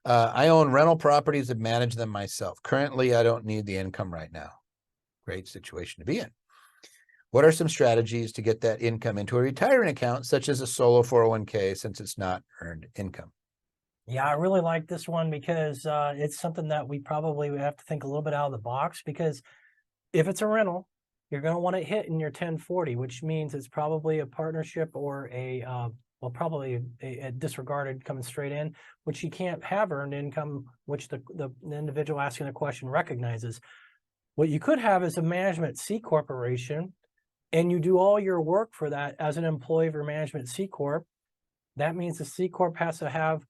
I own rental properties and manage them myself. Currently, I don't need the income right now. Great situation to be in. What are some strategies to get that income into a retirement account, such as a solo 401k, since it's not earned income? Yeah, I really like this one because it's something that we probably would have to think a little bit out of the box, because if it's a rental, you're going to want it hit in your 1040, which means it's probably a partnership or well, probably a disregarded coming straight in, which you can't have earned income, which the individual asking the question recognizes. What you could have is a management C corporation, and you do all your work for that as an employee of your management C corp. That means the C corp has to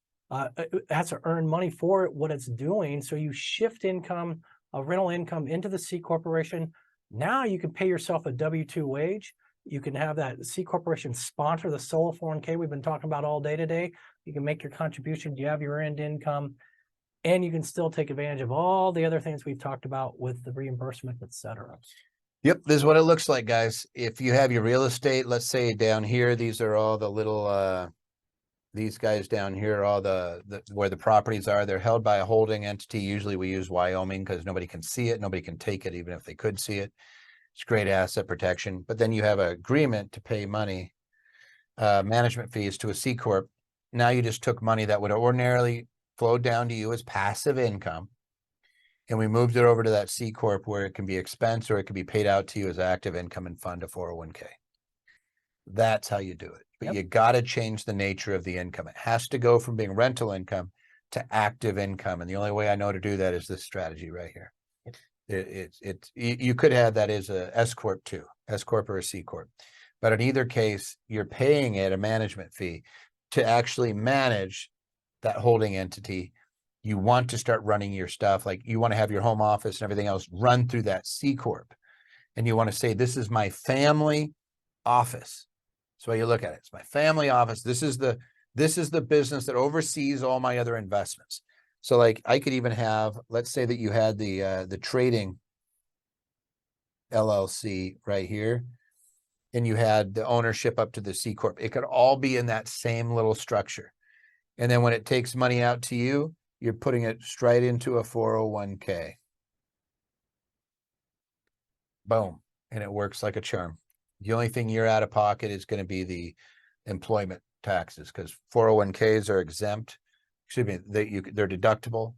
earn money for what it's doing. So you shift income, rental income, into the C corporation. Now you can pay yourself a W-2 wage. You can have that C corporation sponsor the solo 401k we've been talking about all day today. You can make your contribution. You have your earned income, and you can still take advantage of all the other things we've talked about with the reimbursement, et cetera. Yep, this is what it looks like, guys. If you have your real estate, let's say down here, these are all the little these guys down here, all the where the properties are. They're held by a holding entity. Usually we use Wyoming because nobody can see it, nobody can take it, even if they could see it. It's great asset protection. But then you have an agreement to pay money, management fees to a C corp. Now you just took money that would ordinarily flow down to you as passive income, and we moved it over to that C corp where it can be expense or it can be paid out to you as active income and fund a 401k. That's how you do it. But Yep. you got to change the nature of the income. It has to go from being rental income to active income. And the only way I know to do that is this strategy right here. You could have that as a S-corp too, S-corp or a C-corp. But in either case, you're paying it a management fee to actually manage that holding entity. You want to start running your stuff, like you want to have your home office and everything else run through that C-corp. And you want to say, this is my family office. So you look at it, it's my family office. This is the business that oversees all my other investments. So like I could even have, let's say that you had the trading LLC right here, and you had the ownership up to the C corp. It could all be in that same little structure. And then when it takes money out to you, you're putting it straight into a 401k. Boom. And it works like a charm. The only thing you're out of pocket is going to be the employment taxes, because 401ks are exempt. Excuse me, they're deductible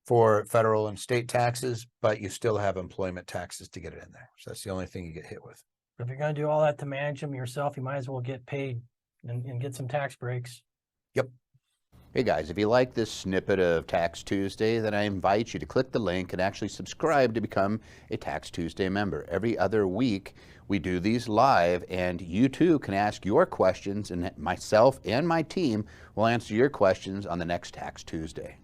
for federal and state taxes, but you still have employment taxes to get it in there. So that's the only thing you get hit with. If you're going to do all that to manage them yourself, you might as well get paid and get some tax breaks. Yep. Hey guys, if you like this snippet of Tax Tuesday, then I invite you to click the link and actually subscribe to become a Tax Tuesday member. Every other week we do these live, and you too can ask your questions, and myself and my team will answer your questions on the next Tax Tuesday.